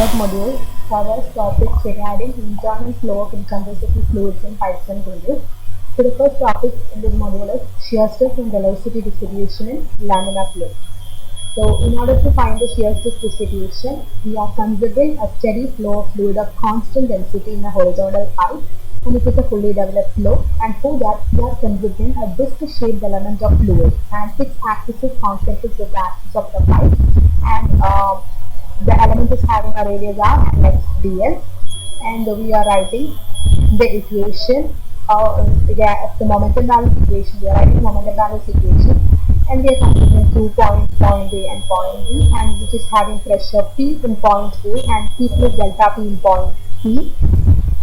third module covers topics regarding internal flow of incandescent fluids in pipes and cables. So the first topic in this module is shear stress and velocity distribution in laminar flow. So in order to find the shear stress distribution, we are considering a steady flow of fluid of constant density in a horizontal pipe, and it is a fully developed flow, and for that we are considering a disc-shaped element of fluid, and its axis is concentric with the axis of the pipe, and the element is having a radius r and length dl, and we are writing the equation the momentum balance equation. We are writing momentum balance equation, and we are considering 2 points, point A and point B, and which is having pressure P in point A and P plus delta P in point C,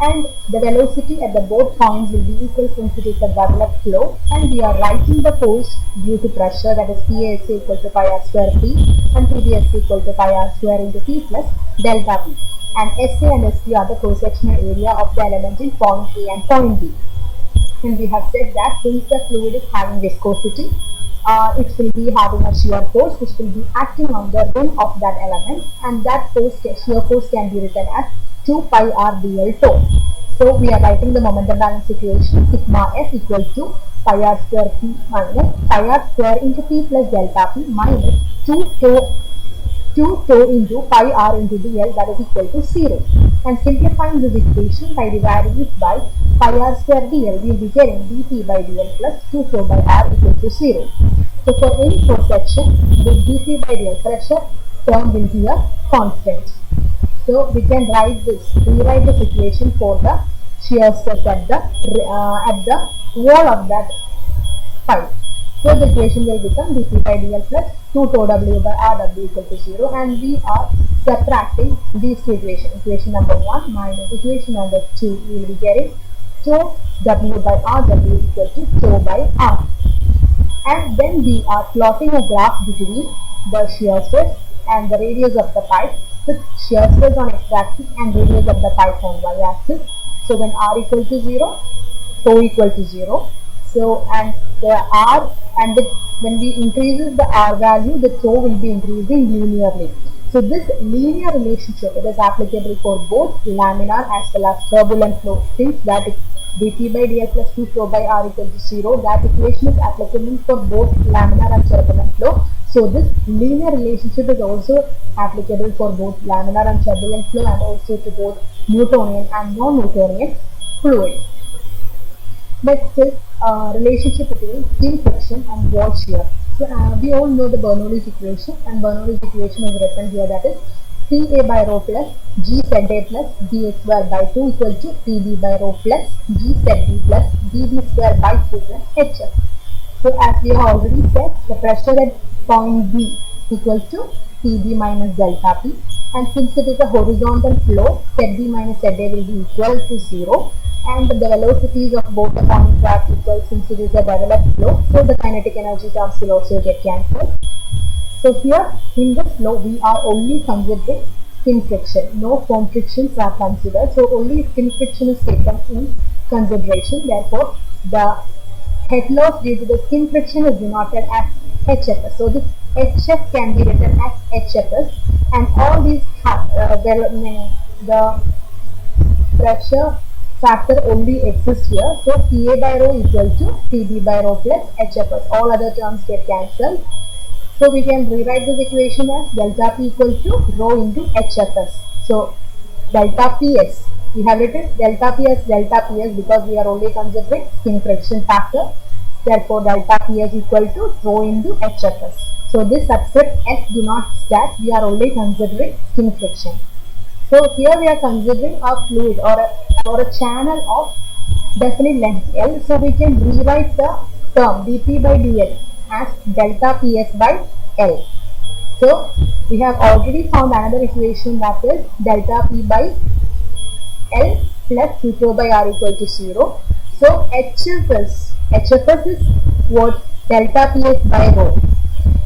and the velocity at the both points will be equal since it is a developed flow, and we are writing the force due to pressure, that is PA equal to pi r square P and PB equal to pi r square into P plus delta P, and SA and ST are the cross-sectional area of the element in point A and point B. And we have said that since the fluid is having viscosity, it will be having a shear force which will be acting on the rim of that element, and that shear force can be written as 2 pi r dl tau. So we are writing the momentum balance equation sigma F equal to pi r square P minus pi r square into P plus delta P minus 2 tau into pi r into dl, that is equal to 0. And simplifying this equation by dividing it by pi r square dl, we will be getting dp by dl plus 2 tau by r equal to 0. So for any cross section, the dp by dl pressure term will be a constant. So we can rewrite this equation for the shear stress at the wall of that pipe. So the equation will become dp by dl plus 2 tau w by rw equal to 0, and we are subtracting these two equations. Equation number 1 minus equation number 2, we will be getting tau w by rw equal to tau by r. And then we are plotting a graph between the shear stress and the radius of the pipe, with shear stress on x-axis and radius of the pipe on y-axis. So when r equal to 0, tau equal to 0. So and the r, and when we increases the r value, the tau will be increasing linearly. So this linear relationship, it is applicable for both laminar as well as turbulent flow. Since that is dp by dl plus 2 tau by r equal to 0, that equation is applicable for both laminar and turbulent flow. So this linear relationship is also applicable for both laminar and turbulent flow, and also to both Newtonian and non-Newtonian fluid. Next is relationship between skin friction and wall shear. So we all know the Bernoulli's equation, and Bernoulli's equation is written here, that is PA by rho plus GZA plus dx square by 2 equal to PB by rho plus GZB plus dB square by 2 plus HF. So as we have already said, the pressure at point B equal to PB minus delta P, and since it is a horizontal flow, ZB minus ZA will be equal to 0, and the velocities of both the points are equal since it is a developed flow, so the kinetic energy terms will also get cancelled. So here in this flow we are only considering skin friction, no foam frictions are considered, so only skin friction is taken in consideration. Therefore the head loss due to the skin friction is denoted as HFS. So this HF can be written as HFS, and all these have the pressure factor only exists here. So PA by rho equal to PB by rho plus HFS. All other terms get cancelled. So we can rewrite this equation as delta P equal to rho into HFS. So delta PS, we have written delta P as delta PS because we are only considering skin friction factor. Therefore delta PS equal to rho into HFS. So this subscript S denotes that we are only considering skin friction. So here we are considering a fluid or a channel of definite length L. So we can rewrite the term dP by dL as delta PS by L. So we have already found another equation, that is delta P by L plus 2 tau by R equal to 0. So HFS is what? Delta PS by rho.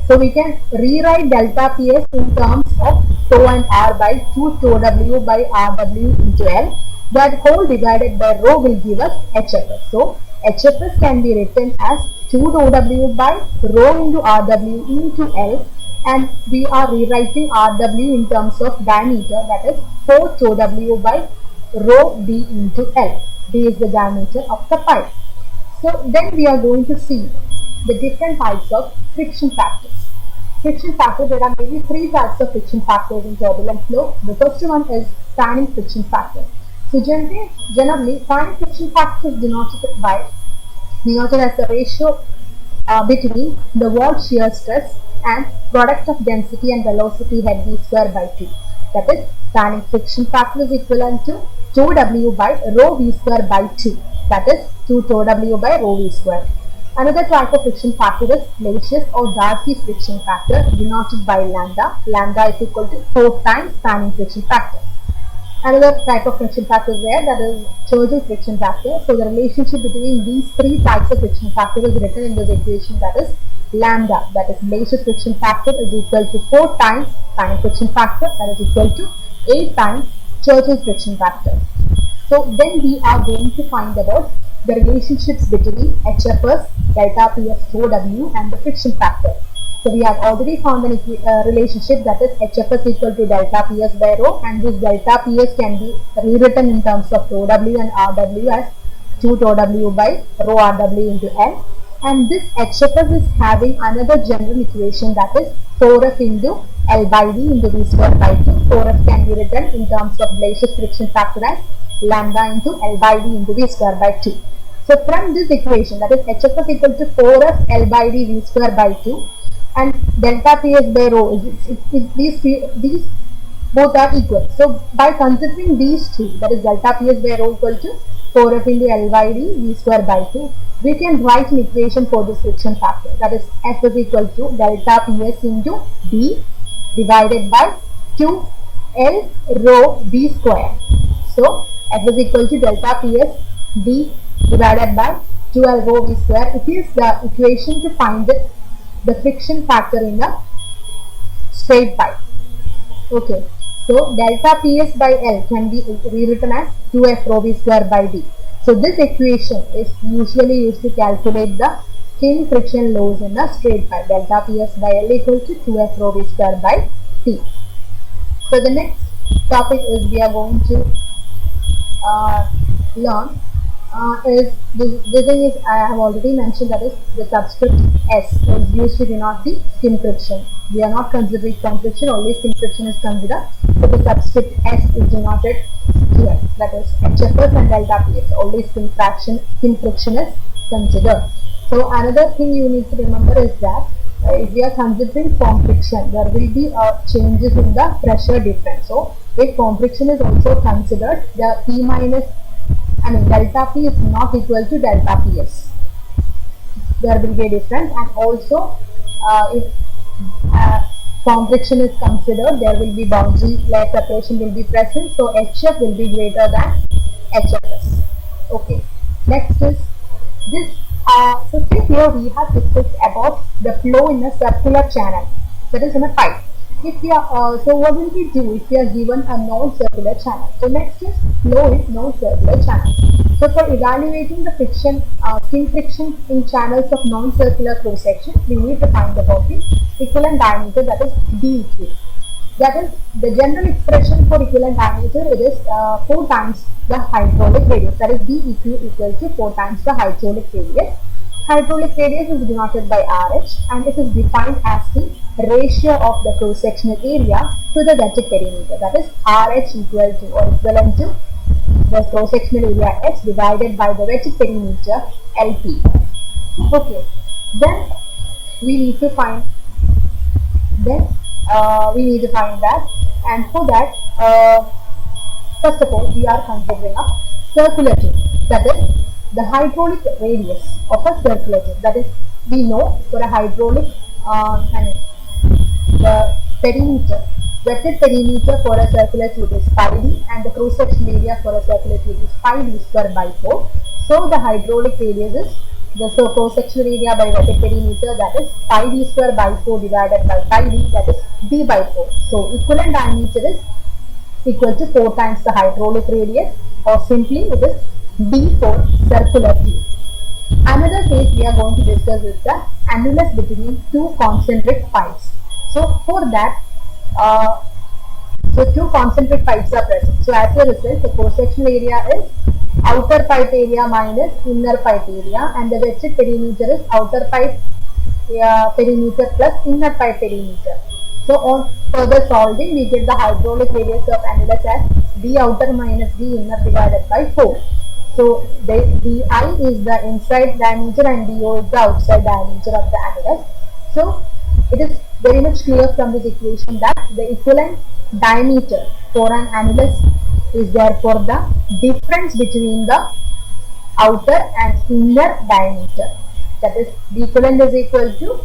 So we can rewrite delta PS in terms of tau and R by 2 tau W by RW into L. That whole divided by rho will give us HFS. So HFS can be written as 2 tau W by rho into RW into L and we are rewriting Rw in terms of diameter, that is 4 tau W by rho d into L. D is the diameter of the pipe. So then we are going to see the different types of friction factors. Friction factor, there are maybe three types of friction factors in turbulent flow. The first one is standing friction factor. So generally standing friction factor is denoted as the ratio between the wall shear stress and product of density and velocity head v square by 2. That is, standing friction factor is equivalent to tau W by rho v square by 2. That is 2 tau W by rho v square. Another type of friction factor is Lasius or Darcy's friction factor, denoted by lambda. Lambda is equal to 4 times standing friction factor. Another type of friction factor is there, that is Churchill's friction factor. So the relationship between these three types of friction factor is written in this equation, that is lambda, that is Lasius friction factor, is equal to 4 times standing friction factor, that is equal to 8 times Churchill's friction factor. So then we are going to find about the relationships between HFS, delta PS, tau W and the friction factor. So we have already found a relationship, that is HFS equal to delta PS by rho, and this delta PS can be rewritten in terms of tau W and RW as 2 tau W by rho RW into L. And this HFS is having another general equation, that is 4F into L by D into V square by 2. 4F can be written in terms of Lasius friction factor as lambda into L by D into V square by 2. So from this equation, that is HFS equal to 4F L by D V square by 2 and delta PS by rho, these both are equal. So by considering these two, that is delta PS by rho equal to 4F into L by D V square by 2, we can write an equation for this friction factor, that is F is equal to delta PS into D divided by 2L rho V square. So F is equal to delta PS D divided by 2L rho V square. It is the equation to find the friction factor in a straight pipe. Okay, so delta PS by L can be rewritten as 2F rho V square by D. So this equation is usually used to calculate the skin friction loss in a straight pipe. Delta PS by L equal to 2F rho V square by T. So the next topic is we are going to learn is this thing is I have already mentioned, that is the subscript S is used to denote the skin friction. We are not considering skin friction, only skin friction is considered. So the subscript S is denoted here, that is HFS and delta PS. Only skin friction is considered. So another thing you need to remember is that if we are considering foam friction, there will be changes in the pressure difference. So if foam friction is also considered, the P minus delta P is not equal to delta PS. There will be a difference, and also if foam friction is considered, there will be boundary layer separation will be present. So HF will be greater than HFS. Okay. Next is this. So here we have discussed about the flow in a circular channel, that is in a pipe. If we are, so what will we do if we are given a non-circular channel? So next is flow in non-circular channel. So for evaluating the friction, skin friction in channels of non-circular flow section, we need to find about the equivalent diameter, that is DEQ. That is the general expression for equivalent diameter. It is 4 times the hydraulic radius. That is DEQ equal to 4 times the hydraulic radius. Hydraulic radius is denoted by RH, and it is defined as the ratio of the cross-sectional area to the wetted perimeter. That is RH equal to or equivalent to the cross-sectional area H divided by the wetted perimeter LP. Okay, then we need to find that, and for that, first of all, we are considering a circular tube, that is the hydraulic radius of a circular tube. That is, we know for a hydraulic the perimeter, wetted perimeter for a circular tube is pi d, and the cross-sectional area for a circular tube is pi d square by 4. So the hydraulic radius is the cross-sectional area by wetted perimeter, that is pi d square by 4 divided by pi d, that is d by 4. So equivalent diameter is equal to 4 times the hydraulic radius, or simply it is d for circular tube. Another case we are going to discuss is the annulus between two concentric pipes. So for that, so two concentric pipes are present. So as a result, the cross-sectional area is outer pipe area minus inner pipe area, and the wedged perimeter is outer pipe perimeter plus inner pipe perimeter. So on further solving, we get the hydraulic radius of annulus as d outer minus d inner divided by 4. So the di is the inside diameter and do is the outside diameter of the annulus. So it is very much clear from this equation that the equivalent diameter for an annulus is therefore the difference between the outer and inner diameter. That is, the equivalent is equal to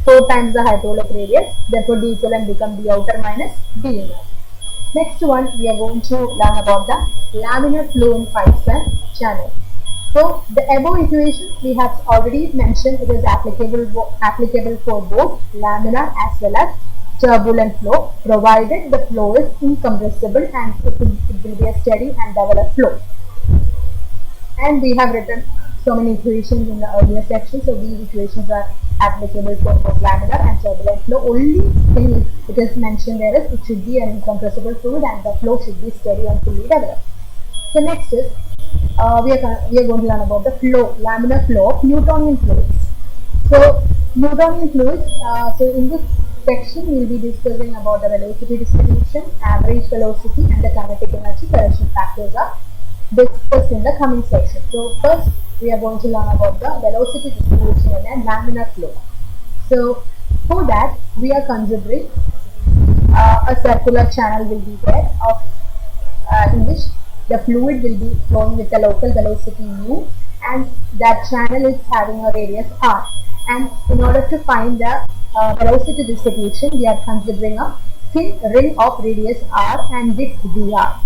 4 times the hydraulic radius. Therefore, the equivalent becomes the outer minus the inner. Next one, we are going to learn about the laminar flow in pipes and channels. So the above equation we have already mentioned, it is applicable for both laminar as well as turbulent flow, provided the flow is incompressible and it will be a steady and developed flow. And we have written so many equations in the earlier section, so these equations are applicable for both laminar and turbulent flow. Only thing it is mentioned there is it should be an incompressible fluid and the flow should be steady and fully developed. So next is we are going to learn about the flow, laminar flow of Newtonian fluids. So Newtonian fluids, so in this section we will be discussing about the velocity distribution, average velocity and the kinetic energy correction factors are discussed in the coming section. So first we are going to learn about the velocity distribution in a laminar flow. So for that we are considering a circular channel will be there of in which the fluid will be flowing with a local velocity u, and that channel is having a radius r. And in order to find the velocity distribution, we are considering a thin ring of radius r and width dr.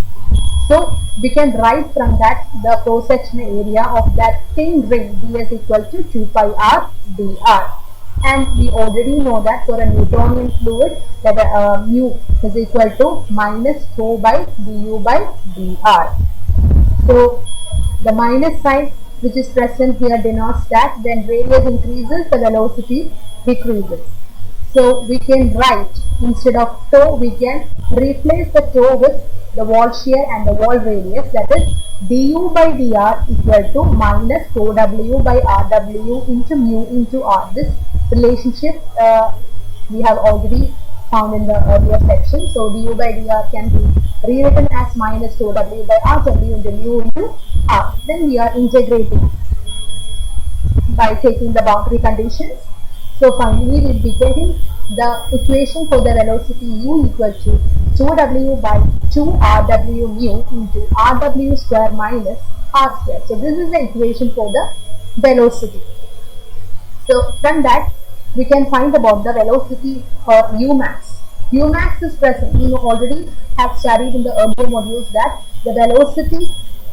So we can write from that the cross-sectional area of that thin ring d is equal to 2 pi r dr. And we already know that for a Newtonian fluid that mu is equal to minus 4 by du by dr. So the minus sign which is present here denotes that when radius increases, the velocity decreases. So we can write, instead of tau, we can replace the tau with the wall shear and the wall radius, that is du by dr equal to minus tau w by rw into mu into r. This relationship we have already found in the earlier section. So du by dr can be rewritten as minus tau w by rw into mu into r. Then we are integrating by taking the boundary conditions. So finally we will be getting the equation for the velocity u equal to 2w by 2rw mu into rw square minus r square. So this is the equation for the velocity. So from that we can find about the velocity for umax. Umax is present. We already have studied in the earlier modules that the velocity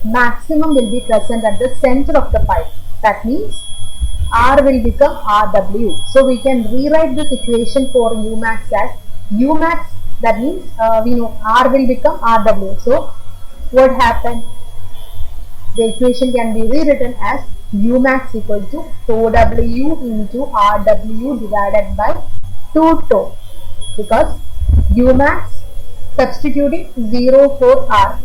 maximum will be present at the center of the pipe. That means r will become rw. So we can rewrite this equation for umax as umax, that means we know r will become rw. So what happened? The equation can be rewritten as umax equal to tau w into rw divided by 2 tau, because umax substituting 0 for r.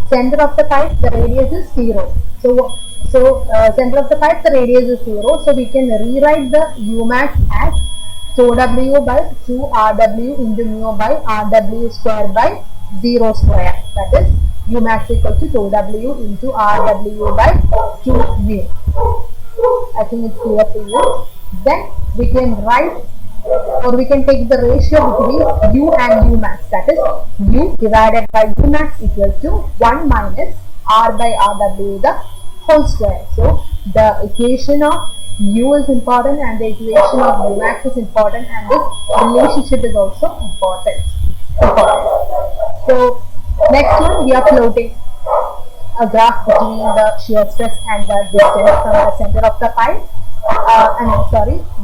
Center of the pipe, the radius is 0. So center of the pipe, the radius is 0. So we can rewrite the umax as tau w by 2rw into mu by rw square by 0 square. That is umax equal to tau w into rw by 2 mu. I think it's clear to you. Then we can write, or we can take the ratio between u and umax, that is u divided by umax equal to 1 minus r by rw the whole square. So the equation of u is important and the equation of umax is important, and this relationship is also important. So next one, we are floating a graph between the shear stress and the distance from the center of the pipe.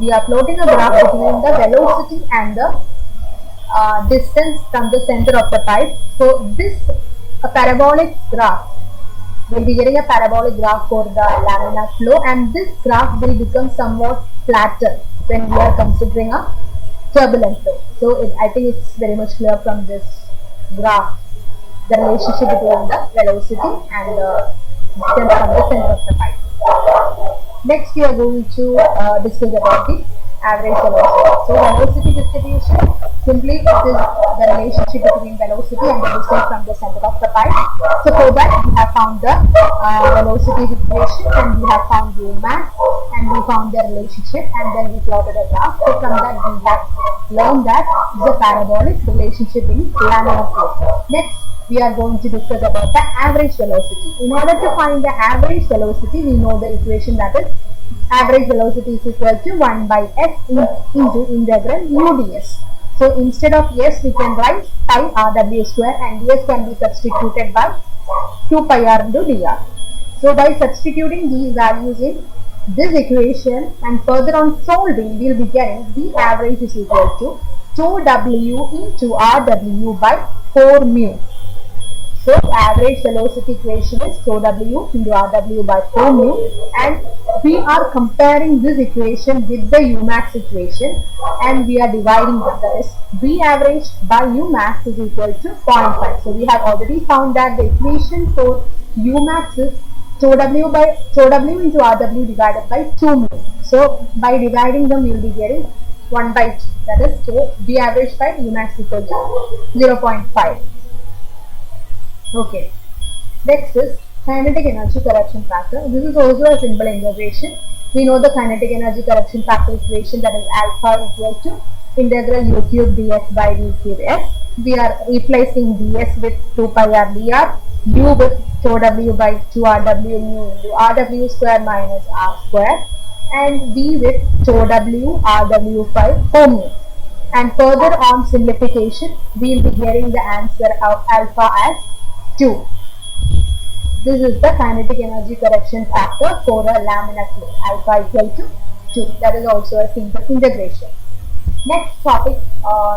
We are plotting a graph between the velocity and the distance from the center of the pipe. So this parabolic graph, we will be getting a parabolic graph for the laminar flow, and this graph will become somewhat flatter when we are considering a turbulent flow. So I think it's very much clear from this graph, the relationship between the velocity and the distance from the center of the pipe. Next, we are going to discuss about the average velocity. So, velocity distribution, simply it is the relationship between velocity and the distance from the center of the pipe. So, for that we have found the velocity equation, and we have found Umax, and we found the relationship, and then we plotted a graph. So, from that we have learned that it's a parabolic relationship in laminar flow. Next, we are going to discuss about the average velocity. In order to find the average velocity, we know the equation, that is average velocity is equal to 1 by s into integral mu ds. So instead of s, we can write pi rw square, and ds can be substituted by 2 pi r into dr. So by substituting these values in this equation and further on solving, we will be getting the average is equal to 2w into rw by 4 mu. So average velocity equation is ρw into rw by 4 mu, and we are comparing this equation with the Umax equation, and we are dividing them. That is, V average by Umax is equal to 0.5. So we have already found that the equation for Umax is ρw into rw divided by 2 mu. So by dividing them, we will be getting 1 by 2. That is, so V average by Umax equal to 0.5. Okay, next is kinetic energy correction factor. This is also a simple integration. We know the kinetic energy correction factor equation, that is alpha equal to integral u cube dx by v cube s. We are replacing ds with 2 pi r dr, u with ρw by 2 rw mu into rw square minus r square, and v with ρw rw by 4 mu. And further on simplification, we will be getting the answer of alpha as 2. This is the kinetic energy correction factor for a laminar flow, alpha equal to 2. That is also a simple integration. Next topic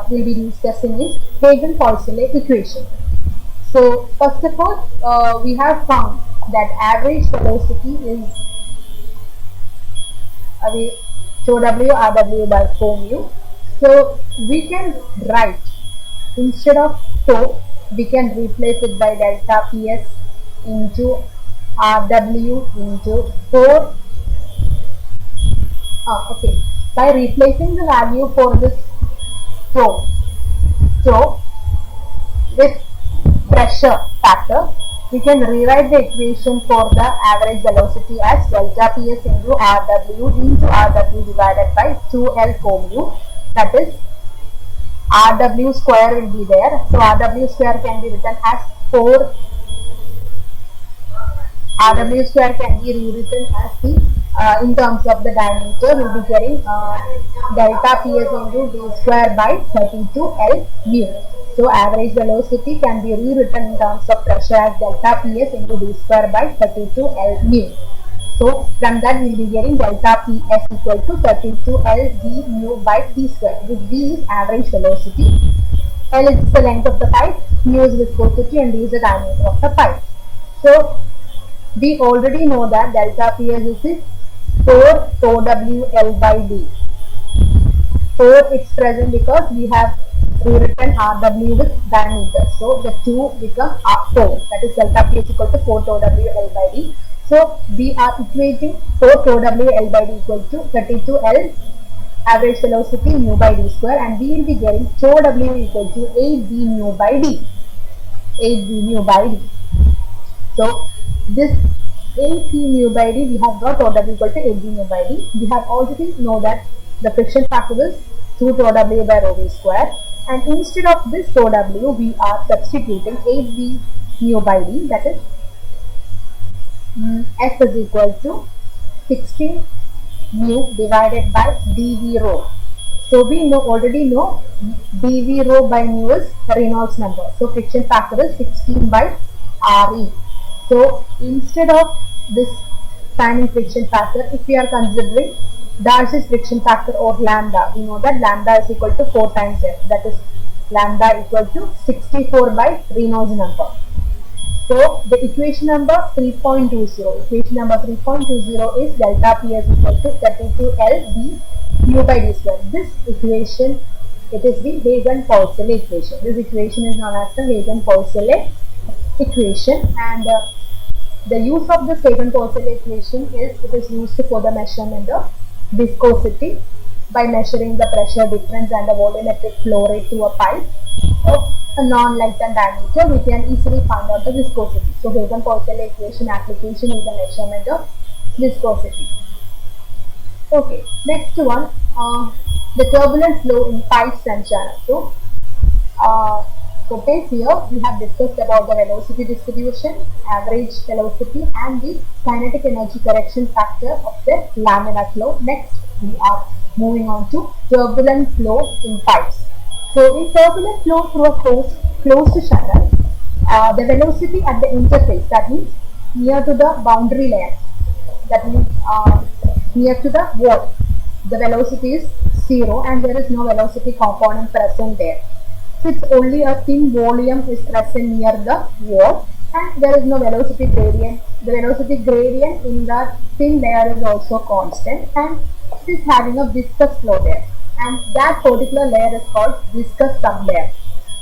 we'll be discussing is Hagen-Poiseuille equation. So first of all, we have found that average velocity is ρw rw by 4 mu. So we can write, instead of tau, we can replace it by delta ps into rw into 4. Okay, by replacing the value for this tau with pressure factor, we can rewrite the equation for the average velocity as delta ps into rw divided by 2l 4 mu. That is, rw square will be there. So rw square can be written as 4. Rw square can be rewritten as the in terms of the diameter, we will be getting delta ps into d square by 32l mu. So average velocity can be rewritten in terms of pressure as delta ps into d square by 32l mu. So from that we will be getting delta ps equal to 32l d mu by d square. This d is average velocity, l is the length of the pipe, mu is viscosity, and d is the diameter of the pipe. So we already know that delta ps is 4 tau wl by d. 4 is present because we have rewritten rw with diameter. So the 2 becomes 4. That is delta ps equal to 4 tau wl by d. So we are equating 4 tau wl by d equal to 32l average velocity mu by d square, and we will be getting tau w equal to 8 d mu by d. 8 d mu by d. So this 8 d mu by d, we have got tau w equal to 8 d mu by d. We have already know that the friction factor is 2 tau w by rho v square, and instead of this tau w, we are substituting 8 d mu by d, that is F is equal to 16 mu divided by dV rho. So we already know dV rho by mu is Reynolds number. So friction factor is 16 by Re. So instead of this signing friction factor, if we are considering Darcy's friction factor or lambda, we know that lambda is equal to 4 times F. That is lambda equal to 64 by Reynolds number. So the equation number 3.20, equation number 3.20 is delta ps equal to 32l d mu by d square. This equation It is the Hagen-Poiseuille equation. This equation is known as the Hagen-Poiseuille equation, and the use of this Hagen-Poiseuille equation is used for the measurement of viscosity by measuring the pressure difference and the volumetric flow rate through a pipe of a non-length and diameter. We can easily find out the viscosity. So Hagen-Poiseuille equation application is the measurement of viscosity. Okay, next one, the turbulent flow in pipes and channels. So base here we have discussed about the velocity distribution, average velocity, and the kinetic energy correction factor of the laminar flow. Next we are moving on to turbulent flow in pipes. So in turbulent flow through a closed channel, the velocity at the interface, that means near to the boundary layer, that means near to the wall, the velocity is 0 and there is no velocity component present there. So it's only a thin volume is present near the wall and there is no velocity gradient. The velocity gradient in the thin layer is also constant and it is having a viscous flow there, and that particular layer is called viscous sublayer.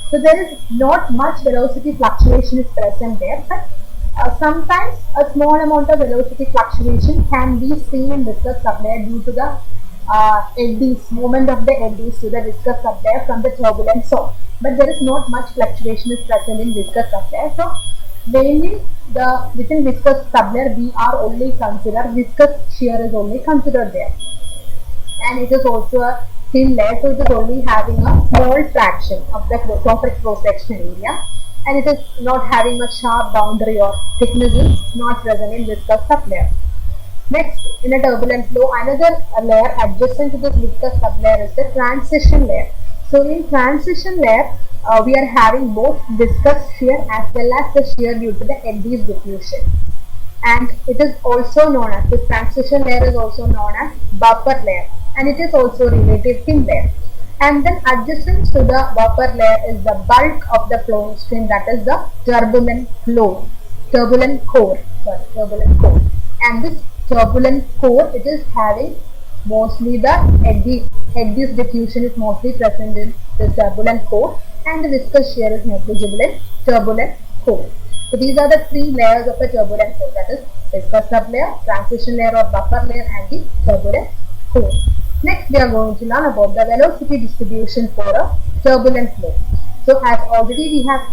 So there is not much velocity fluctuation is present there, but sometimes a small amount of velocity fluctuation can be seen in viscous sublayer due to the eddies, movement of the eddies to the viscous sublayer from the turbulent zone. But there is not much fluctuation is present in viscous sublayer. So mainly within viscous sublayer we are only consider viscous shear is only considered there, and it is also a thin layer, so it is only having a small fraction of the total cross sectional area, and it is not having a sharp boundary or thickness is not present in viscous sublayer. Next, in a turbulent flow, another layer adjacent to this viscous sublayer is the transition layer. So in transition layer, we are having both viscous shear as well as the shear due to the eddies diffusion, and it is also known as, this transition layer is also known as buffer layer, and it is also relative thin layer. And then adjacent to the buffer layer is the bulk of the flowing stream, that is the turbulent core. And this turbulent core, it is having mostly the eddies diffusion is mostly present in the turbulent core, and the viscous shear is negligible in turbulent core. So these are the three layers of a turbulent core, that is viscous sublayer, transition layer or buffer layer, and the turbulent core. Next we are going to learn about the velocity distribution for a turbulent flow. So as already we have,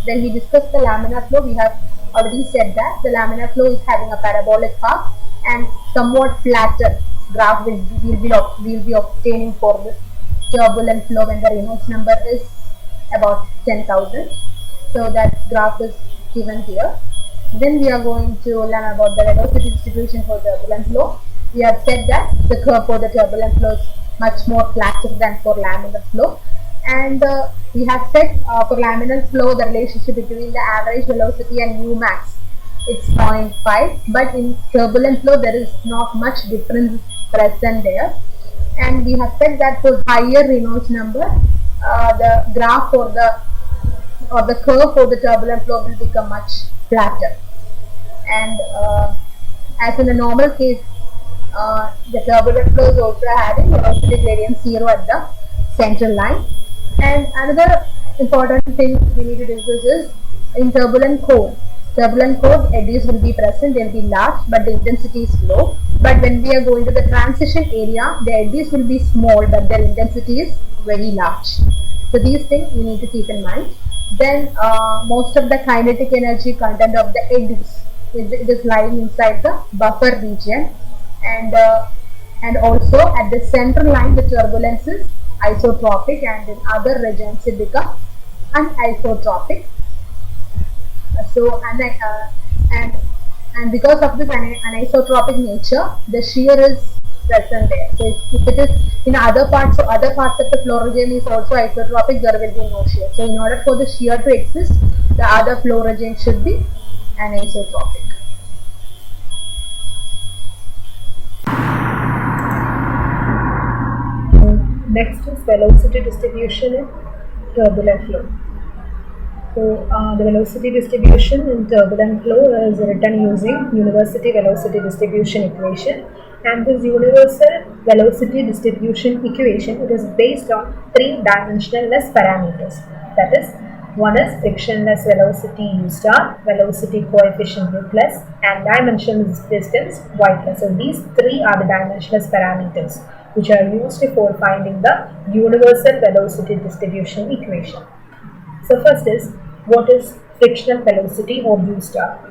when we discussed the laminar flow, we have already said that the laminar flow is having a parabolic path and somewhat flatter graph will be obtaining for this turbulent flow when the Reynolds number is about 10,000. So that graph is given here. Then we are going to learn about the velocity distribution for turbulent flow. We have said that the curve for the turbulent flow is much more flatter than for laminar flow, and we have said for laminar flow the relationship between the average velocity and u max, it's 0.5, but in turbulent flow there is not much difference present there. And we have said that for higher Reynolds number, the graph for the curve for the turbulent flow will become much flatter, and as in a normal case, the turbulent flow is also having velocity gradient 0 at the central line. And another important thing we need to discuss is in turbulent core, eddies will be present, they will be large, but the intensity is low. But when we are going to the transition area, the eddies will be small, but their intensity is very large. So these things we need to keep in mind. Then most of the kinetic energy content of the eddies is lying inside the buffer region, and also at the central line the turbulence is isotropic, and in other regions it becomes anisotropic. So and because of this anisotropic nature, the shear is present there. So if it is in other parts of the flow region is also isotropic, there will be no shear. So in order for the shear to exist, the other flow region should be anisotropic. Next is velocity distribution in turbulent flow. So the velocity distribution in turbulent flow is written using University velocity distribution equation. and this universal velocity distribution equation, it is based on three dimensionless parameters. That is, one is frictionless velocity u star, velocity coefficient u plus, and dimensionless distance y plus. So these three are the dimensionless parameters which are used for finding the universal velocity distribution equation. So first is, what is frictional velocity or u star?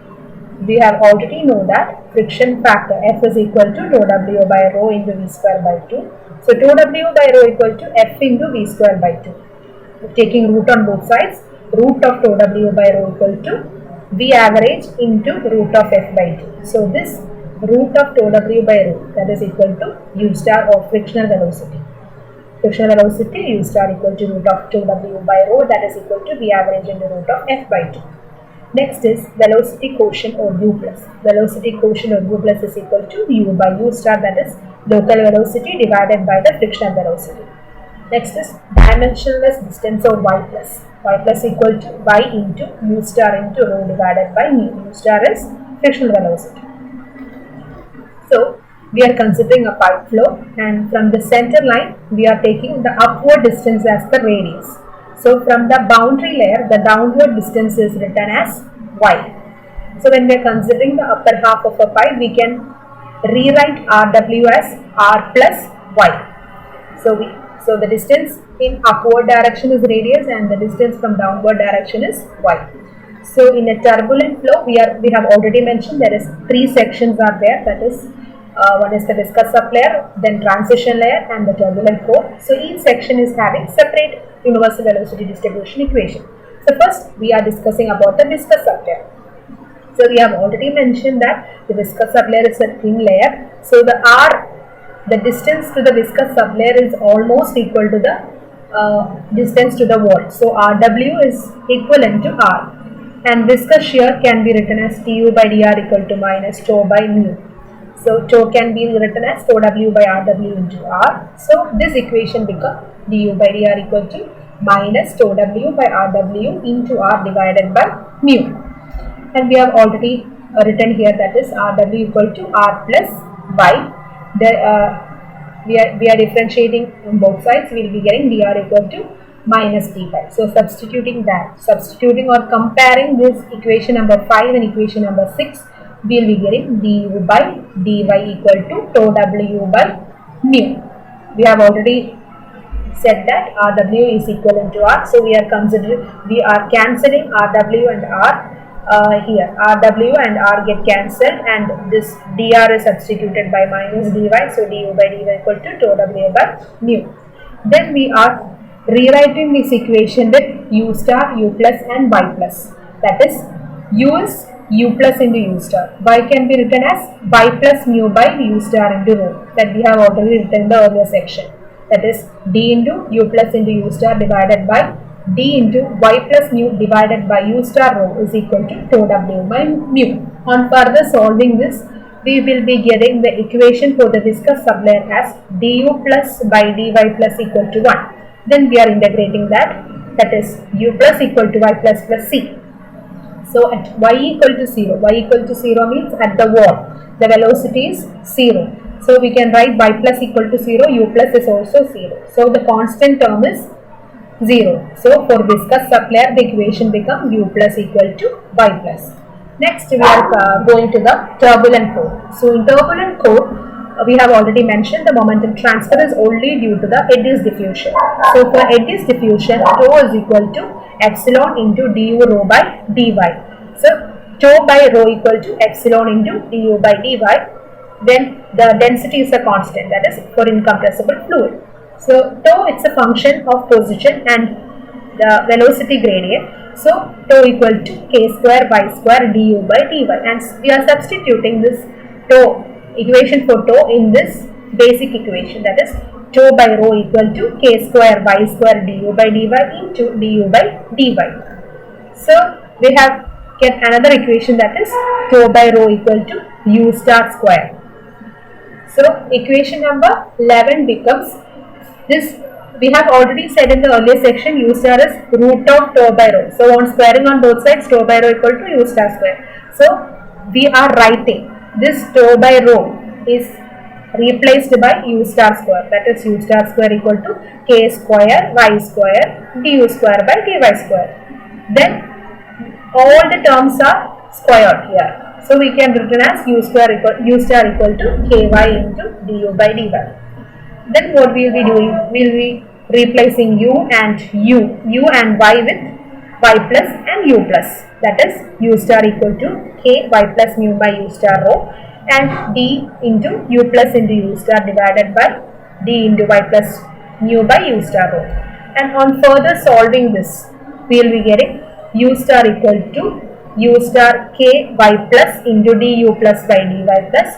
We have already know that friction factor F is equal to tau W by rho into V square by 2. So tau W by rho equal to F into V square by 2. Taking root on both sides, root of tau W by rho equal to V average into root of F by 2. So this root of tau W by rho, that is equal to u star or frictional velocity. Frictional velocity u star equal to root of tau W by rho, that is equal to V average into root of F by 2. Next is velocity quotient or u plus. Velocity quotient or u plus is equal to u by u star, that is local velocity divided by the frictional velocity. Next is dimensionless distance or y plus. Y plus equal to y into u star into rho divided by mu. U star is frictional velocity. So we are considering a pipe flow, and from the center line we are taking the upward distance as the radius. So from the boundary layer, the downward distance is written as y. So when we are considering the upper half of a pipe, we can rewrite Rw as R plus y. So the distance in upward direction is radius and the distance from downward direction is y. So in a turbulent flow, we have already mentioned there is three sections are there. That is, one is the viscous sublayer, then transition layer, and the turbulent core. So each section is having separate universal velocity distribution equation. So first we are discussing about the viscous sublayer. So we have already mentioned that the viscous sublayer is a thin layer. So the distance to the viscous sublayer is almost equal to the distance to the wall. So Rw is equivalent to R, and viscous shear can be written as Tu by dr equal to minus tau by mu. So tau can be written as tau W by Rw into R. So this equation becomes du by dr equal to minus tau W by Rw into R divided by mu. And we have already written here, that is Rw equal to R plus y. We are differentiating on both sides. We will be getting dr equal to minus dy. So substituting or comparing this equation number 5 and equation number 6, we will be getting du by dy equal to tau W by mu. We have already said that Rw is equivalent to R. So we are cancelling Rw and R. Here Rw and R get cancelled, and this dr is substituted by minus dy. So du by dy equal to tau W by mu. Then we are rewriting this equation with u star, u plus, and y plus. That is, u is u plus into u star. Y can be written as y plus mu by u star into rho, that we have already written in the earlier section. That is, d into u plus into u star divided by d into y plus mu divided by u star rho is equal to tau W by mu. On further solving this, we will be getting the equation for the viscous sublayer as du plus by dy plus equal to 1. Then we are integrating that is u plus equal to y plus c. So at y equal to 0, means at the wall the velocity is 0. So we can write y plus equal to 0, u plus is also 0. So the constant term is 0. So for viscous sublayer, the equation becomes u plus equal to y plus. Next we are going to the turbulent core. So in turbulent core, we have already mentioned the momentum transfer is only due to the Eddy's diffusion. So for Eddy's diffusion, tau is equal to epsilon into du rho by dy. So tau by rho equal to epsilon into du by dy. Then the density is a constant, that is for incompressible fluid. So tau, it's a function of position and the velocity gradient. So tau equal to k square y square du by dy, and we are substituting this tau equation for tau in this basic equation, that is tau by rho equal to k square y square du by dy into du by dy. So we have get another equation, that is tau by rho equal to u star square. So equation number 11 becomes this. We have already said in the earlier section, u star is root of tau by rho. So on squaring on both sides, tau by rho equal to u star square. So we are writing this tau by rho is replaced by u star square, that is u star square equal to k square y square du square by dy square. Then all the terms are squared here, so we can written as u star equal to ky into du by dy. Then what we will be doing, we will be replacing u and y with y plus and u plus, that is u star equal to k y plus mu by u star rho and d into u plus into u star divided by d into y plus mu by u star rho. And on further solving this, we will be getting u star equal to u star k y plus into du plus by dy plus,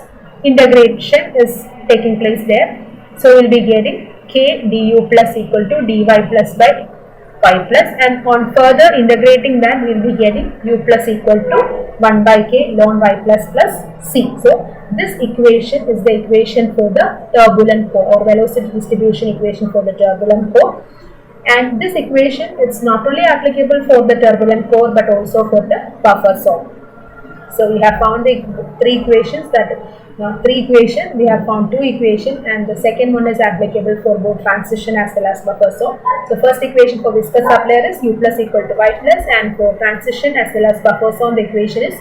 integration is taking place there, so we will be getting k du plus equal to dy plus by y plus, and on further integrating that we will be getting u plus equal to 1 by k ln y plus c. So this equation is the equation for the turbulent core or velocity distribution equation for the turbulent core. And this equation is not only applicable for the turbulent core but also for the buffer zone. So we have found the three equations, we have found two equations, and the second one is applicable for both transition as well as buffer zone. So first equation for viscous sublayer is u plus equal to y plus, and for transition as well as buffer zone the equation is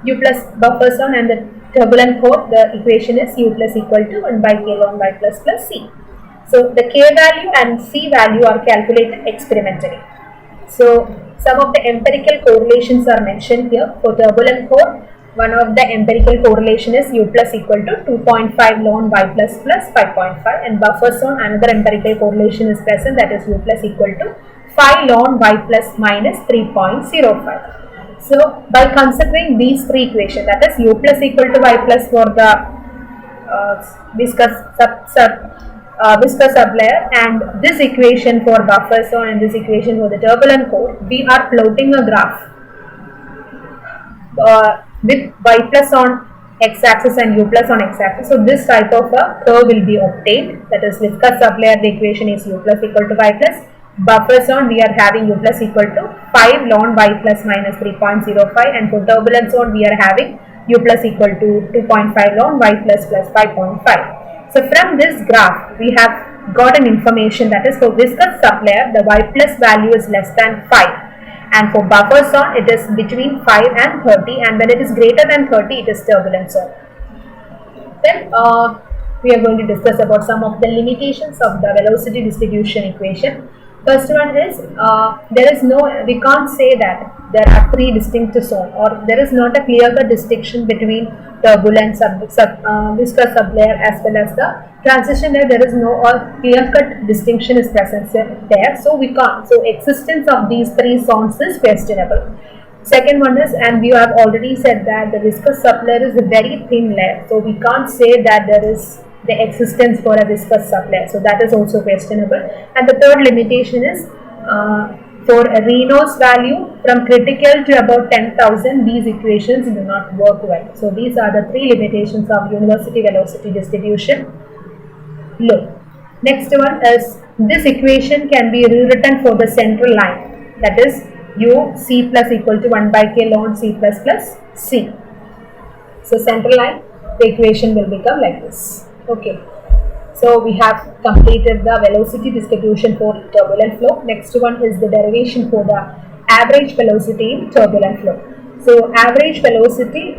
u plus buffer zone, and the turbulent core the equation is u plus equal to 1 by k ln y plus c. So the k value and c value are calculated experimentally. So some of the empirical correlations are mentioned here. For turbulent core, one of the empirical correlation is u plus equal to 2.5 ln y plus 5.5, and buffer zone another empirical correlation is present, that is u plus equal to 5 ln y plus minus 3.05. So by considering these three equations, that is u plus equal to y plus for the viscous sublayer and this equation for buffer zone and this equation for the turbulent core, we are plotting a graph with y plus on x-axis and u plus on x-axis. So this type of a curve will be obtained, that is viscous sublayer the equation is u plus equal to y plus, buffer zone we are having u plus equal to 5 ln y plus minus 3.05, and for turbulent zone we are having u plus equal to 2.5 ln y plus 5.5. So from this graph we have got an information, that is for viscous sublayer the y plus value is less than 5, and for buffer zone it is between 5 and 30, and when it is greater than 30 it is turbulent zone. Then we are going to discuss about some of the limitations of the velocity distribution equation. First one is we can't say that there are three distinct zones, or there is not a clear-cut distinction between turbulent viscous sublayer as well as the transition layer. There is no clear-cut distinction is present there, so we can't. So existence of these three zones is questionable. Second one is, and we have already said that the viscous sublayer is a very thin layer, so we can't say that there is the existence for a viscous sublayer, so that is also questionable. And the third limitation is for a Reynolds value from critical to about 10,000, these equations do not work well. So these are the three limitations of university velocity distribution. Look, next one is this equation can be rewritten for the central line, that is u c plus equal to 1 by k ln c plus c. So central line, the equation will become like this. Okay, so we have completed the velocity distribution for turbulent flow. Next one is the derivation for the average velocity in turbulent flow. So average velocity,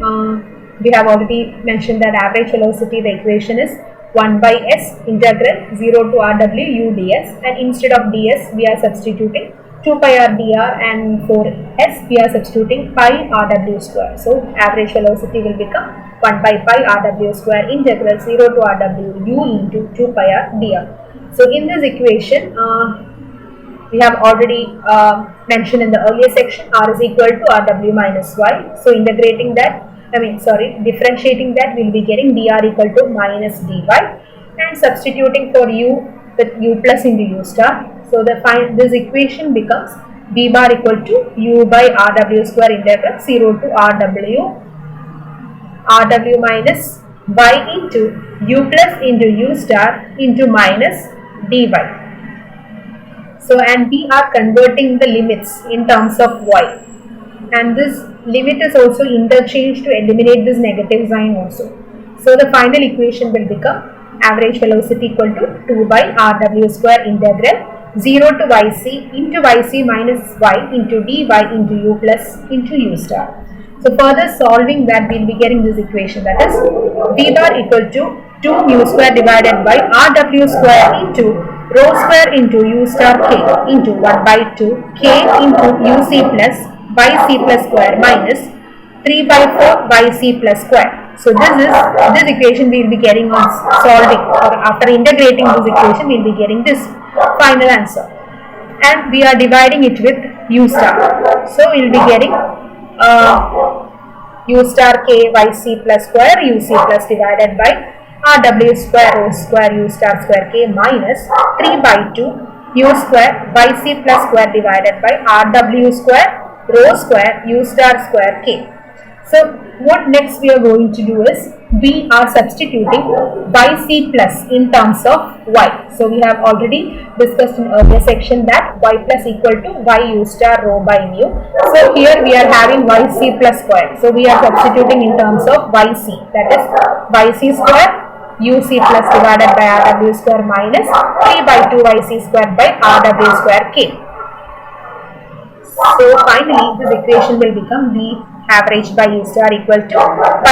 we have already mentioned that average velocity, the equation is 1 by s integral 0 to rw u ds, and instead of ds we are substituting 2 pi r dr, and for s we are substituting pi rw square. So average velocity will become 1 by pi rw square integral 0 to rw u into 2 pi r dr. So in this equation we have already mentioned in the earlier section, r is equal to rw minus y. So integrating that, differentiating that, we will be getting dr equal to minus dy, and substituting for u with u plus into u star. So this equation becomes b bar equal to u by rw square integral 0 to rw minus y into u plus into u star into minus dy. So and we are converting the limits in terms of y, and this limit is also interchanged to eliminate this negative sign also. So the final equation will become average velocity equal to 2 by RW square integral 0 to yc into yc minus y into dy into u plus into u star. So further solving that, we will be getting this equation, that is v bar equal to 2 mu square divided by RW square into rho square into u star k into 1 by 2 k into uc plus yc plus square minus 3 by 4 yc plus square. So this equation we will be getting on solving, or after integrating this equation we will be getting this final answer, and we are dividing it with u star. So we will be getting u star k yc plus square uc plus divided by rw square rho square u star square k minus 3 by 2 u square yc plus square divided by rw square rho square u star square k. So what next we are going to do is we are substituting yc plus in terms of y. So we have already discussed in earlier section that y plus equal to y u star rho by mu. So here we are having yc plus square. So we are substituting in terms of yc, that is yc square uc plus divided by rw square minus 3 by 2 yc square by rw square k. So finally this equation will become the average by u star equal to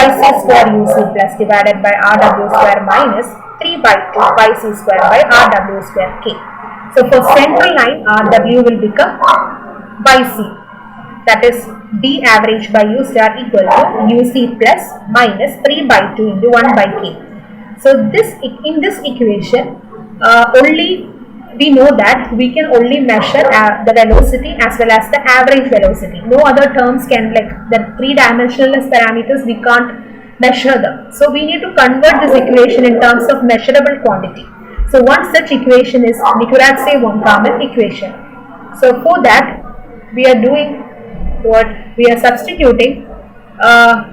yc square uc plus divided by rw square minus 3 by 2 yc square by rw square k. So for central line, rw will become yc, that is d average by u star equal to uc plus minus 3 by 2 into 1 by k. So in this equation only we know that we can only measure the velocity as well as the average velocity. No other terms can, like the three-dimensional parameters, we can't measure them. So we need to convert this equation in terms of measurable quantity. So one such equation is Nicorak-Von-Karman equation. So for that we are doing what? We are substituting.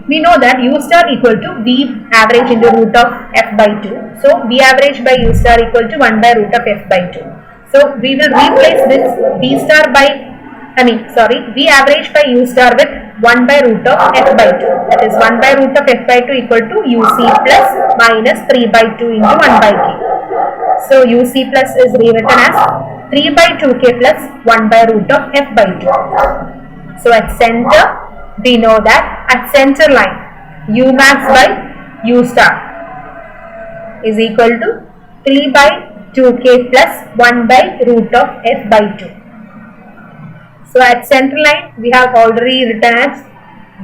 We know that u star equal to v average into root of f by 2. So v average by u star equal to 1 by root of f by 2. So we will replace this v star by, v average by u star with 1 by root of f by 2. That is 1 by root of f by 2 equal to uc plus minus 3 by 2 into 1 by k. So uc plus is rewritten as 3 by 2k plus 1 by root of f by 2. So at center, we know that at center line u max by u star is equal to 3 by 2k plus 1 by root of f by 2. So at center line we have already written as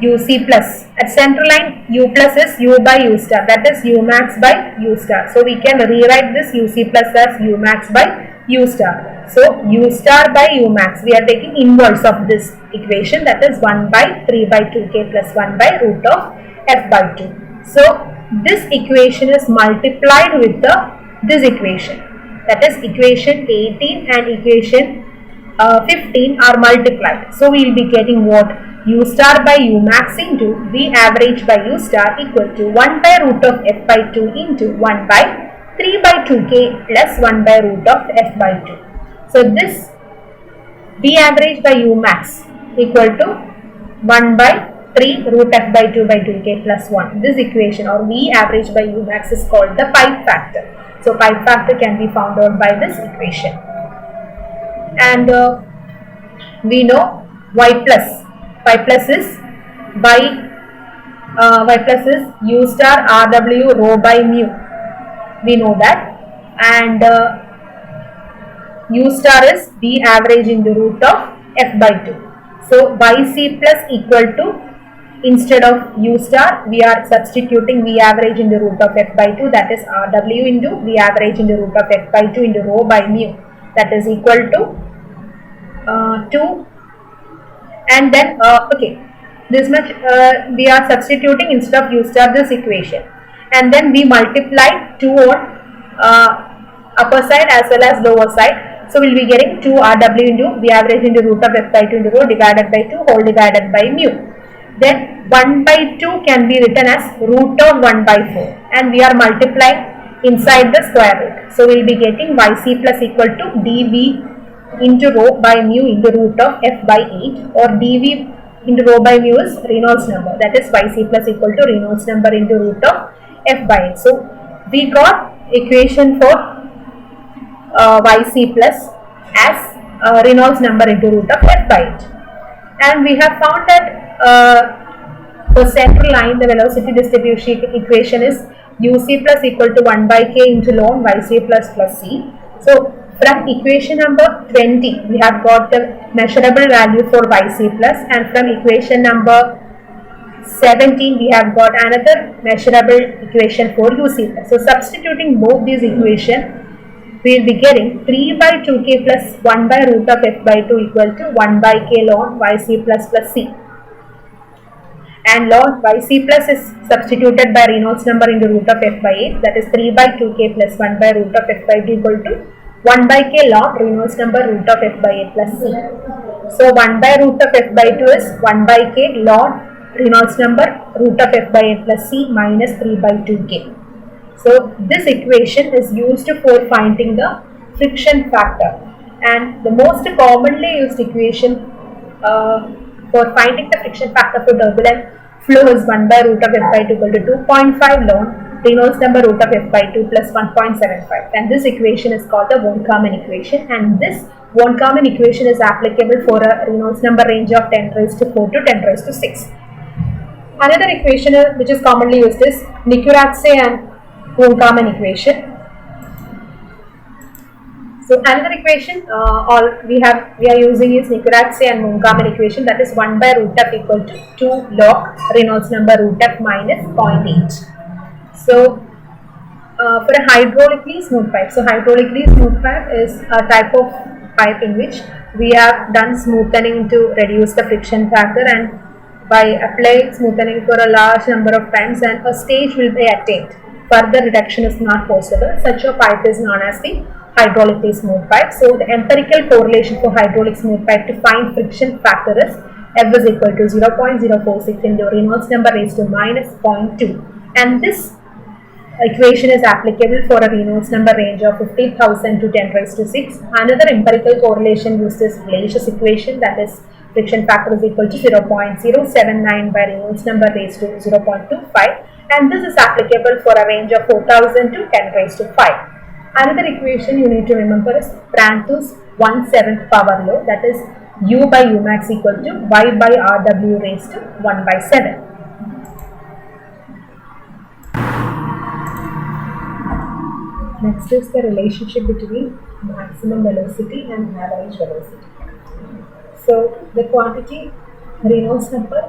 uc plus. At center line u plus is u by u star, that is u max by u star. So we can rewrite this uc plus as u max by u star. So u star by u max, we are taking inverse of this equation, that is 1 by 3 by 2k plus 1 by root of f by 2. So this equation is multiplied with this equation, that is equation 18 and equation 15 are multiplied. So we will be getting what? U star by u max into v average by u star equal to 1 by root of f by 2 into 1 by 3 by 2k plus 1 by root of f by 2. So this v average by u max equal to 1 by 3 root f by 2 by 2k plus 1. This equation, or v average by u max, is called the pipe factor. So pipe factor can be found out by this equation. And we know y plus. Y plus is u star rw rho by mu. We know that. And u star is v average into root of f by 2. So yc plus equal to, instead of u star we are substituting v average into root of f by 2, that is rw into v average into root of f by 2 into rho by mu, that is equal to 2. And then this much we are substituting instead of u star this equation, and then we multiply 2 on upper side as well as lower side. So we will be getting 2 rw into v average into root of f by 2 into rho divided by 2 whole divided by mu. Then 1 by 2 can be written as root of 1 by 4, and we are multiplying inside the square root. So we will be getting yc plus equal to dv into rho by mu into root of f by 8, or dv into rho by mu is Reynolds number, that is yc plus equal to Reynolds number into root of f by 8. So we got equation for yc plus as Reynolds number into root of f by it. And we have found that for central line the velocity distribution equation is uc plus equal to 1 by k into ln yc plus c. So from equation number 20 we have got the measurable value for yc plus, and from equation number 17 we have got another measurable equation for uc plus. So substituting both these equations we will be getting 3 by 2k plus 1 by root of f by 2 equal to 1 by k ln yc plus c. And ln yc plus is substituted by Reynolds number into root of f by 8, that is 3 by 2k plus 1 by root of f by 2 equal to 1 by k ln Reynolds number root of f by 8 plus c. So 1 by root of f by 2 is 1 by k ln Reynolds number root of f by 8 plus c minus 3 by 2k. So this equation is used for finding the friction factor, and the most commonly used equation for finding the friction factor for turbulent flow is 1 by root of f by 2 equal to 2.5 ln Reynolds number root of f by 2 plus 1.75, and this equation is called the von Karman equation, and this von Karman equation is applicable for a Reynolds number range of 10 raised to 4 to 10 raised to 6. Another equation which is commonly used is Nicuratse and von Karman equation. So another equation we are using is Nicuratse and von Karman equation, that is 1 by root f equal to 2 log Reynolds number root f minus 0.8. So for a hydraulically smooth pipe, so hydraulically smooth pipe is a type of pipe in which we have done smoothening to reduce the friction factor, and by applying smoothening for a large number of times and a stage will be attained, further reduction is not possible. Such a pipe is known as the hydraulically smooth pipe. So the empirical correlation for hydraulic smooth pipe to find friction factor is F is equal to 0.046 into Reynolds number raised to minus 0.2, and this equation is applicable for a Reynolds number range of 50,000 to 10 raised to 6. Another empirical correlation used is Laplace's equation, that is friction factor is equal to 0.079 by Reynolds number raised to 0.25, and this is applicable for a range of 4,000 to 10 raised to 5. Another equation you need to remember is Prandtl 1/7 power law, that is U by U max equal to Y by RW raised to 1 by 7. Next is the relationship between maximum velocity and average velocity. So the quantity Reynolds number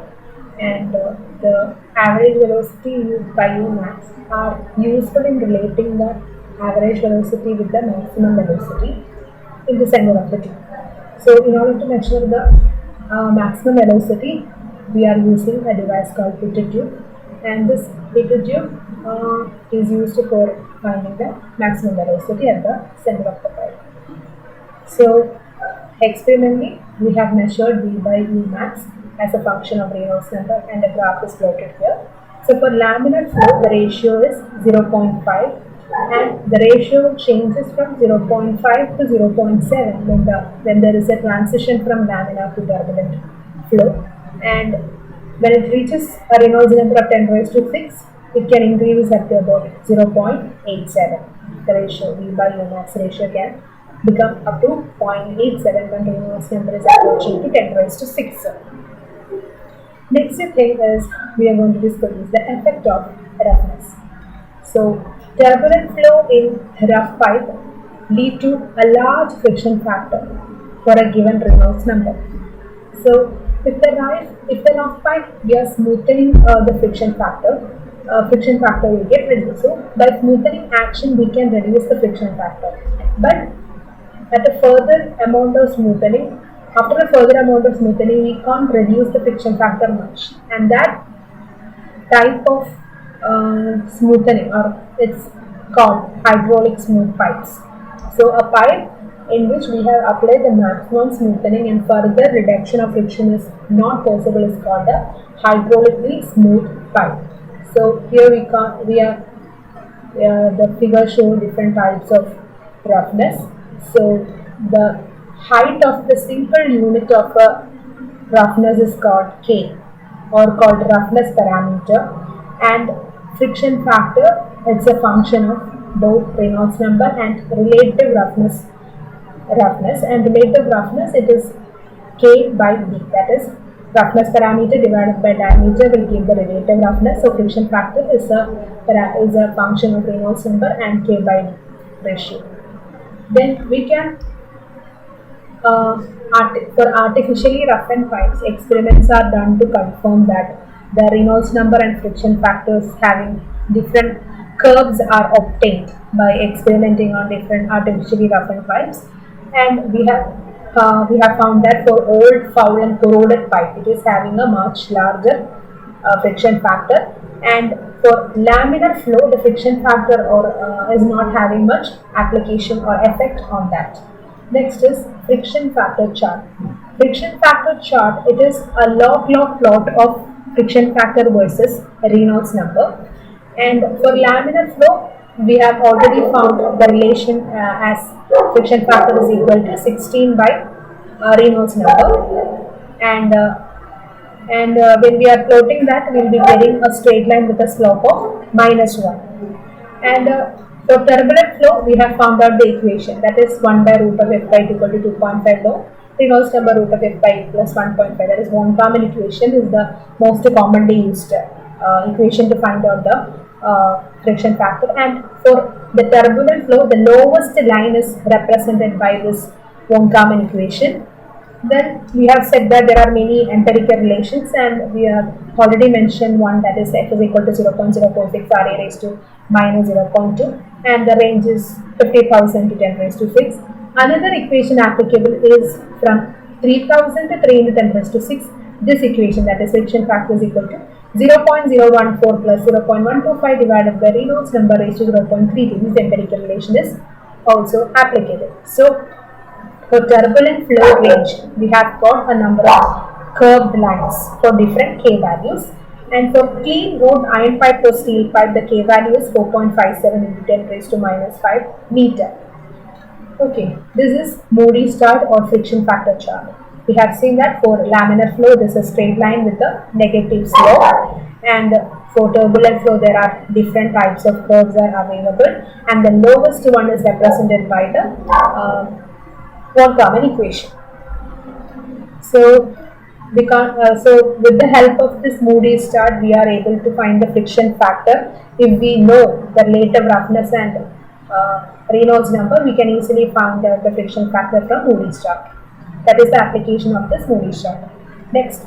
and the average velocity used by U max are useful in relating the average velocity with the maximum velocity in the center of the tube. So in order to measure the maximum velocity, we are using a device called Pitot tube, and this Pitot tube is used for finding the maximum velocity at the center of the pipe. So experimentally, we have measured V by U max as a function of Reynolds number, and a graph is plotted here. So for laminar flow, the ratio is 0.5, and the ratio changes from 0.5 to 0.7 when there is a transition from laminar to turbulent flow, and when it reaches a Reynolds number of 10 raised to 6, it can increase up to about 0.87. The ratio V by U max ratio can become up to 0.87 when Reynolds number is approaching to 10 raised to 6. Next thing is we are going to discuss the effect of roughness. So turbulent flow in rough pipe lead to a large friction factor for a given Reynolds number. So if the rough pipe we are smoothening the friction factor will get reduced. So by smoothening action we can reduce the friction factor, but at a further amount of smoothening, after a further amount of smoothening, we can't reduce the friction factor much, and that type of smoothening, or it's called hydraulic smooth pipes. So a pipe in which we have applied the maximum smoothening and further reduction of friction is not possible is called a hydraulically smooth pipe. So here the figure shows different types of roughness. So the height of the simple unit of a roughness is called K, or called roughness parameter, and friction factor, it's a function of dou Reynolds number and relative roughness, and relative roughness, it is K by D, that is roughness parameter divided by diameter will give the relative roughness. So friction factor is a function of Reynolds number and K by D ratio. Then we can for artificially roughened pipes, experiments are done to confirm that the Reynolds number and friction factors having different curves are obtained by experimenting on different artificially roughened pipes, and we have found that for old, foul and corroded pipe, it is having a much larger friction factor, and for laminar flow, the friction factor is not having much application or effect on that. Next is friction factor chart. Friction factor chart, it is a log-log plot of friction factor versus Reynolds number. And for laminar flow, we have already found the relation as friction factor is equal to 16 by Reynolds number. And when we are plotting that, we will be getting a straight line with a slope of -1. And for turbulent flow, we have found out the equation, that is 1 by root of f by equal to 2.5 log Reynolds number root of f by plus 1.5. That is one common equation, is the most commonly used equation to find out the friction factor. And for the turbulent flow, the lowest line is represented by this one common equation. Then we have said that there are many empirical relations, and we have already mentioned one, that is f is equal to 0.046 Ra raised to -0.2, and the range is 50,000 to 10 raised to 6. Another equation applicable is from 3000 to 3 into 10 raised to 6. This equation, that is friction factor, is equal to 0.014 plus 0.125 divided by Reynolds number raised to 0.32. This empirical relation is also applicable. So for turbulent flow range, we have got a number of curved lines for different K values. And for clean rolled iron pipe or steel pipe, the K value is 4.57 into 10 raised to -5 meter. Okay, this is Moody's chart or friction factor chart. We have seen that for laminar flow, this is a straight line with a negative slope, and for turbulent flow, there are different types of curves are available, and the lowest one is represented by the one common equation. So with the help of this Moody's chart, we are able to find the friction factor. If we know the relative roughness and Reynolds number, we can easily find the friction factor from Moody's chart. That is the application of this Moody's chart. Next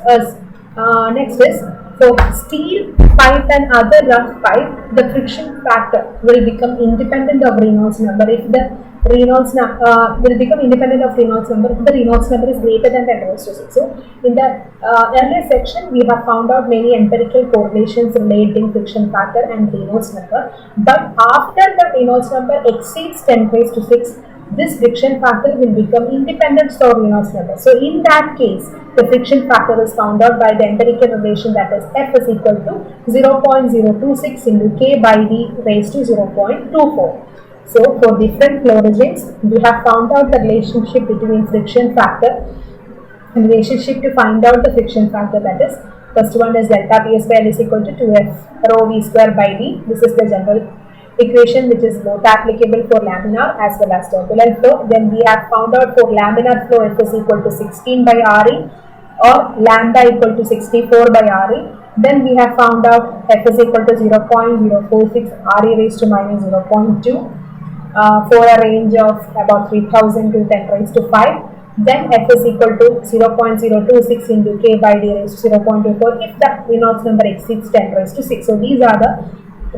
is for steel pipe and other rough pipe, the friction factor will become independent of Reynolds number if the Reynolds will become independent of Reynolds number if the Reynolds number is greater than 10 raised to 6. So in the earlier section, we have found out many empirical correlations relating friction factor and Reynolds number. But after the Reynolds number exceeds 10 raised to 6, this friction factor will become independent of Reynolds number. So in that case, the friction factor is found out by the empirical relation, that is F is equal to 0.026 into K by D raised to 0.24. So for different flow regimes, we have found out the relationship between friction factor and relationship to find out the friction factor, that is first one is delta Ps by L is equal to 2F rho V square by D. This is the general equation which is both applicable for laminar as well as turbulent flow. Then we have found out for laminar flow F is equal to 16 by Re or lambda equal to 64 by Re. Then we have found out F is equal to 0.046 Re raised to -0.2 for a range of about 3000 to 10 raised to 5. Then F is equal to 0.026 into K by D raised to 0.24 if the Reynolds number exceeds 10 raised to 6. So these are the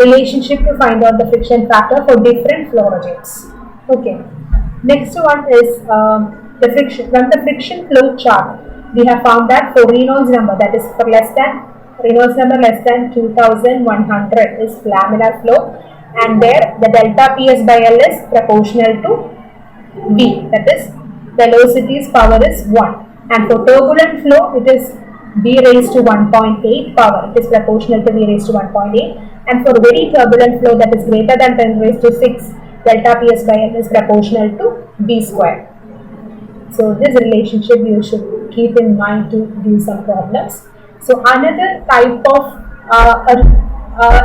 relationship to find out the friction factor for different flow regimes. Okay. Next one is the friction. From the friction flow chart, we have found that for Reynolds number, that is for Reynolds number less than 2100 is laminar flow, and there the delta Ps by L is proportional to V, that is velocity's power is 1, and for turbulent flow it is V raised to 1.8 power, it is proportional to V raised to 1.8, and for very turbulent flow that is greater than 10 raised to 6, delta Ps by L is proportional to V square. So this relationship you should keep in mind to do some problems. So another type of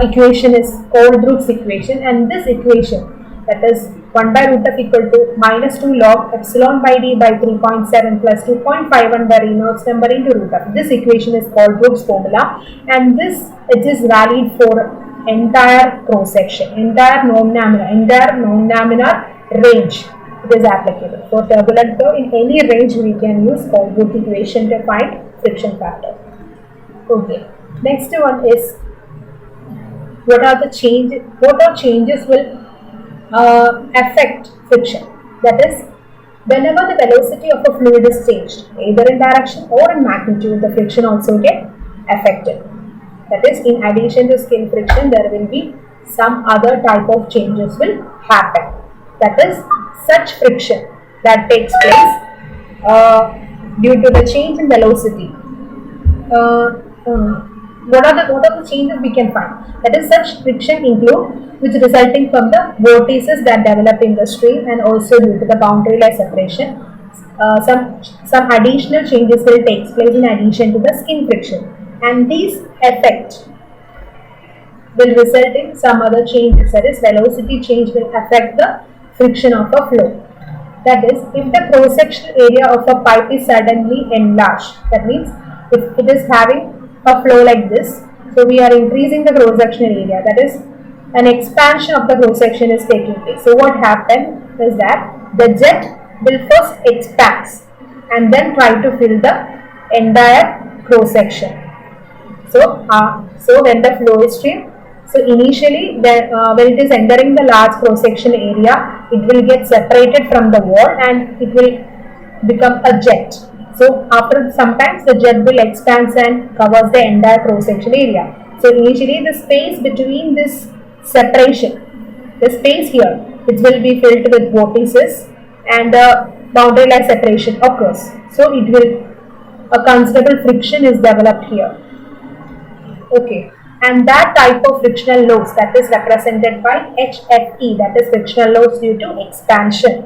equation is Colebrooke's equation, and this equation that is 1 by root of equal to minus 2 log epsilon by d by 3.7 plus 2.51 by Reynolds number into root of. This equation is called Brooks formula, and this it is valid for entire cross section, entire non-laminar range. It is applicable for turbulent flow in any range. We can use Colebrook equation to find friction factor. Okay, next one is what are changes will affect friction. That is, whenever the velocity of a fluid is changed, either in direction or in magnitude, the friction also get affected. That is, in addition to skin friction, there will be some other type of changes will happen. That is, such friction that takes place due to the change in velocity. What are the changes we can find? That is, such friction include which resulting from the vortices that develop in the stream and also due to the boundary layer separation. Some additional changes will take place in addition to the skin friction, and these effects will result in some other changes. That is, velocity change will affect the friction of a flow. That is, if the cross-sectional area of a pipe is suddenly enlarged, that means if it is having a flow like this, so we are increasing the cross-sectional area, that is, an expansion of the cross-section is taking place. So what happened is that the jet will first expand and then try to fill the entire cross-section. So when the flow is stream, so initially when it is entering the large cross-section area, it will get separated from the wall and it will become a jet. So after sometimes the jet will expand and covers the entire cross-section area. So initially the space between this separation, the space here, it will be filled with vortices and boundary layer separation occurs. So it will, a considerable friction is developed here. Okay, and that type of frictional loss that is represented by HFE, that is frictional loss due to expansion.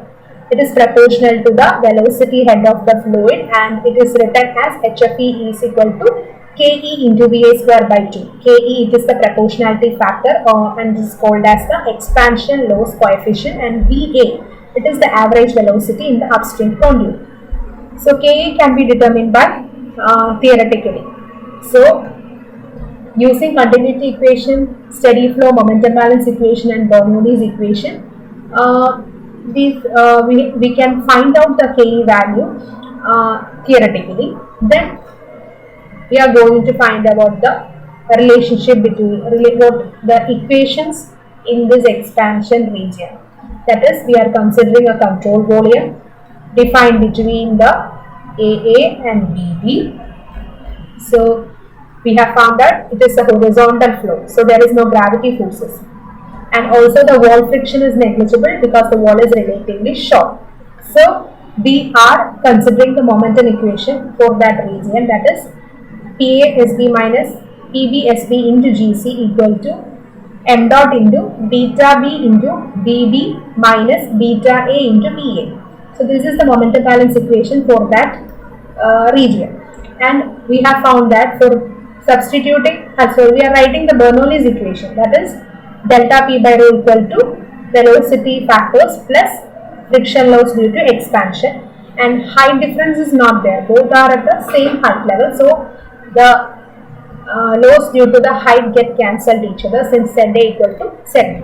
It is proportional to the velocity head of the fluid, and it is written as HFE is equal to KE into VA square by 2. KE, it is the proportionality factor and is called as the expansion loss coefficient, and VA, it is the average velocity in the upstream conduit. So KE can be determined by theoretically. So using continuity equation, steady flow, momentum balance equation and Bernoulli's equation, we can find out the KE value theoretically. Then we are going to find about the relationship between the equations in this expansion region. That is, we are considering a control volume defined between the AA and BB. So we have found that it is a horizontal flow, so there is no gravity forces, and also the wall friction is negligible because the wall is relatively short. So we are considering the momentum equation for that region, that is PA SB minus PB SB into GC equal to m dot into beta B into BB minus beta A into BA. So this is the momentum balance equation for that region, and we have found that for substituting, so we are writing the Bernoulli's equation, that is delta P by rho equal to velocity factors plus friction loss due to expansion, and height difference is not there, both are at the same height level, so the loss due to the height get cancelled each other since ZA equal to ZB.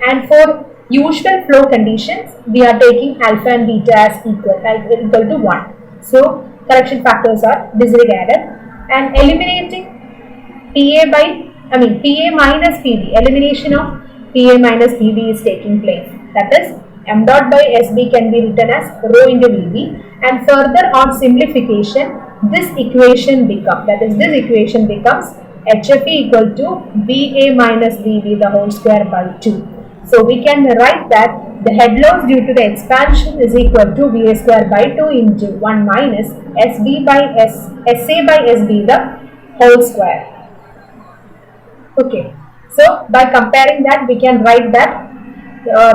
And for usual flow conditions, we are taking alpha and beta as equal to 1. So correction factors are disregarded, and eliminating PA minus PB, elimination of PA minus PB is taking place. That is, m dot by SB can be written as rho into VB, and further on simplification, this equation becomes HFE equal to BA minus BB the whole square by 2. So we can write that the head loss due to the expansion is equal to VA square by 2 into 1 minus SA by SB the whole square. Okay, so by comparing that, we can write that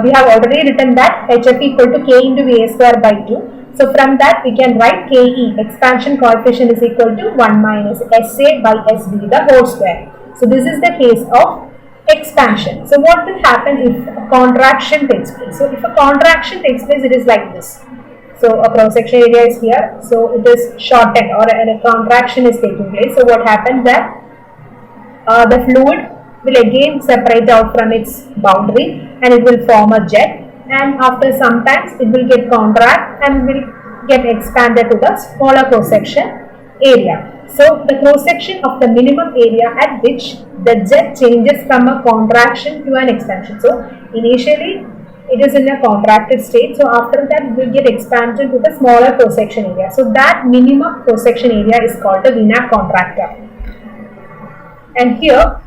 we have already written that HF equal to K into VA square by 2. So from that we can write KE, expansion coefficient, is equal to 1 minus SA by SB the whole square. So this is the case of expansion. So what will happen if a contraction takes place? So if a contraction takes place, it is like this. So a cross section area is here. So it is shortened, or a contraction is taking place. So what happens that the fluid will again separate out from its boundary and it will form a jet, and after some time it will get contract and will get expanded to the smaller cross section area. So the cross section of the minimum area at which the jet changes from a contraction to an expansion. So initially it is in a contracted state, so after that it will get expanded to the smaller cross section area. So that minimum cross section area is called the vena contracta. And here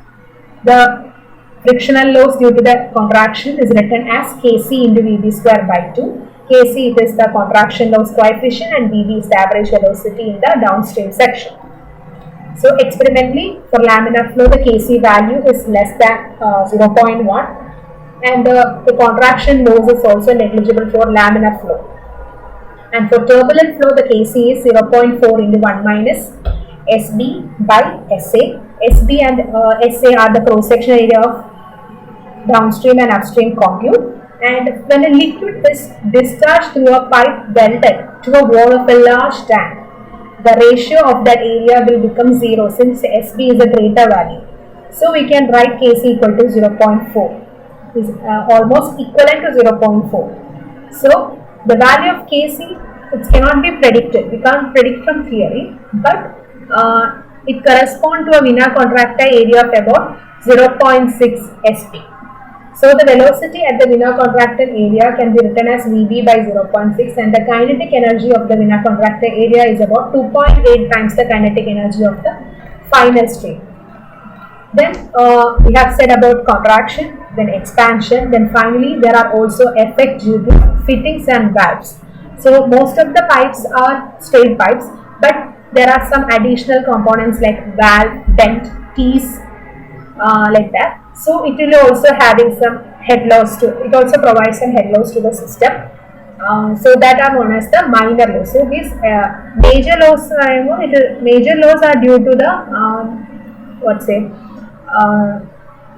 the frictional loss due to the contraction is written as Kc into Vb square by 2. Kc, it is the contraction loss coefficient, and Vb is the average velocity in the downstream section. So experimentally for laminar flow, the Kc value is less than 0.1, and the contraction loss is also negligible for laminar flow. And for turbulent flow, the Kc is 0.4 into 1 minus Sb by Sa. Sb and Sa are the cross section area of downstream and upstream conduit. And when a liquid is discharged through a pipe welded to a wall of a large tank, the ratio of that area will become 0 since Sb is a greater value. So we can write Kc equal to 0.4, is almost equivalent to 0.4. So the value of Kc, it cannot be predicted. We can't predict from theory, but it corresponds to a vena contracta area of about 0.6 Sp. So the velocity at the vena contracta area can be written as Vb by 0.6, and the kinetic energy of the vena contracta area is about 2.8 times the kinetic energy of the final stream. Then we have said about contraction, then expansion, then finally there are also effects due to fittings and valves. So most of the pipes are straight pipes, but there are some additional components like valve, vent, teeth, like that. So it will also having some head loss to it. Also provides some head loss to the system. So that are known as the minor loss. So these major loss, major loss are due to the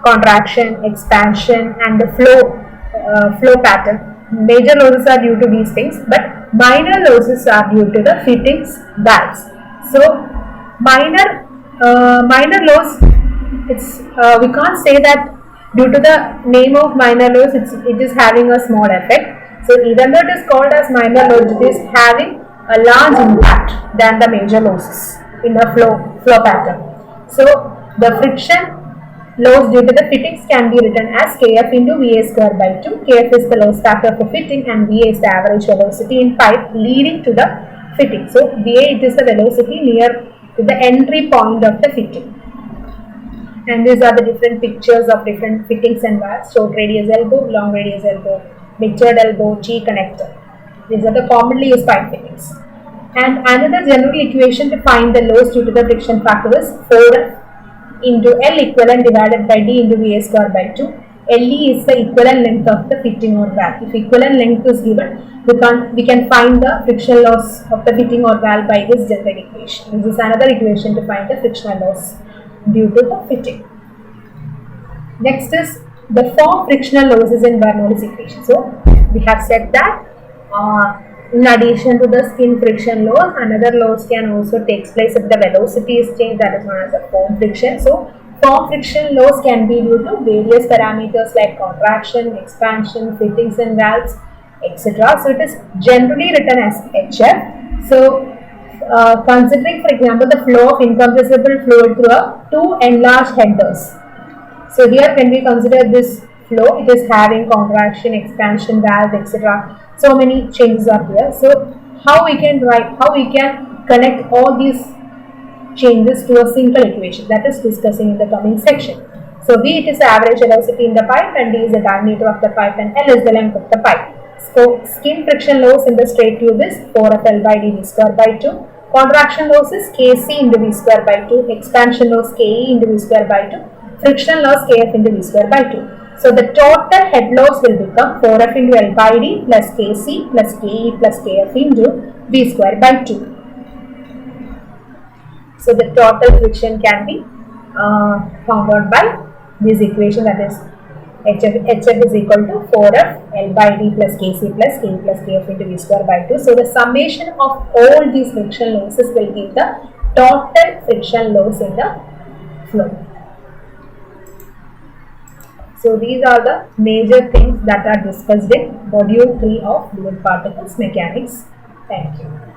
contraction, expansion, and the flow pattern. Major losses are due to these things, but minor losses are due to the fittings, valves. So minor loss, it's we can't say that due to the name of minor loss it is having a small effect. So even though it is called as minor loss, it is having a large impact than the major losses in the flow pattern. So the friction loss due to the fittings can be written as Kf into Va square by 2. Kf is the loss factor for fitting, and Va is the average velocity in pipe leading to the fitting. So Va, it is the velocity near to the entry point of the fitting. And these are the different pictures of different fittings and valves: short radius elbow, long radius elbow, mixtured elbow, G connector. These are the commonly used pipe fittings. And another general equation to find the loss due to the friction factor is 4F into L equivalent divided by D into Va square by 2. Le is the equivalent length of the fitting or valve. If equivalent length is given, we can find the friction loss of the fitting or valve by this general equation. This is another equation to find the frictional loss due to the fitting. Next is the form frictional losses in Bernoulli's equation. So we have said that in addition to the skin friction loss, another loss can also take place if the velocity is changed, that is known as a form friction. So form friction loss can be due to various parameters like contraction, expansion, fittings and valves, etc. So it is generally written as HF. So considering, for example, the flow of incompressible fluid through two enlarged headers. So here when we consider this flow, it is having contraction, expansion, valve, etc. So many changes are here. So how we can connect all these changes to a single equation, that is discussing in the coming section. So V, it is the average velocity in the pipe, and D is the diameter of the pipe, and L is the length of the pipe. So skin friction loss in the straight tube is 4FL by D V square by 2. Contraction loss is Kc into V square by 2. Expansion loss Ke into V square by 2. Friction loss Kf into V square by 2. So the total head loss will become 4F into L by D plus Kc plus Ke plus Kf into V square by 2. So the total friction can be found out by this equation, that is HF is equal to 4F L by D plus Kc plus K plus Kf into V square by 2. So the summation of all these friction losses will give the total friction loss in the flow. So these are the major things that are discussed in module 3 of fluid particles mechanics. Thank you.